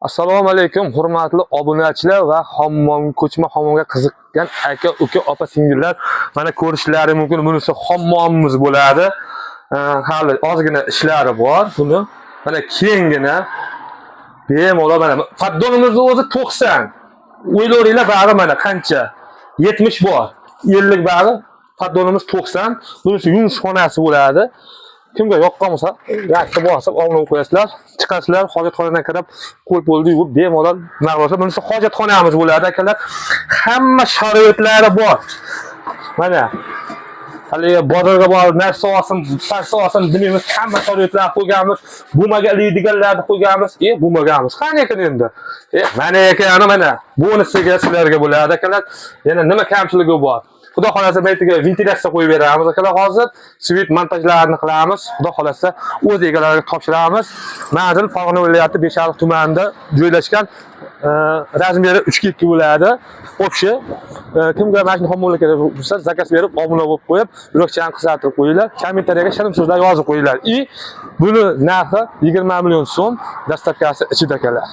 Assalomu alaykum, hurmatli obunachilar va ko'chma hammomga qiziqqan aka, uka, opa, singillar. Mana ko'rishlari mumkin, bunisi hammomimiz bo'ladi. Hali ozgina ishlari bor. Buni mana kengina bemalol mana paddonimizning o'zi 90. O'ylaringlar bari mana qancha? 70 bor. 50 bari paddonimiz 90. Bunisi yuvish xonasi bo'ladi. Kimga yoqqan bo'lsa, yakka bosib olib qo'yasizlar, chiqasizlar, hojatxonadan kirib, qo'l bo'ldi yuvib bemalol naqd bunisi hojatxonamiz bo'ladi akalar. Hamma sharoitlari bor. Mana hali bozorga borib narsa olsin, sarsa olsin, bilmaymiz, hamma sharoitlar qo'yganmiz. Bo'lmaganlarni qo'yganmiz, bo'lmaganmiz. Qani ekan endi? Mana ekan, mana bonusiga sizlarga bo'ladi akalar. Yana nima kamchiligi bor? Xudo xolasa baytiga ventilyatsiya qo'yib beramiz akalar. Hozir svit montajlarini qilamiz. Xudo xolasa o'z egalariga topshiramiz. Manzil Farg'ona viloyati Beshariq tumanida joylashgan, razmeri 3x2 bo'ladi. O'pshi kimga mashina hammolga kerak bo'lsa, zakaz berib, obuna bo'lib qo'yib, yurakchan qisqartirib qo'yinglar. Kommentariyaga shirin so'zlar yozib qo'yinglar. Buni narxi 20 million so'm, dastavkasi ichida akalar.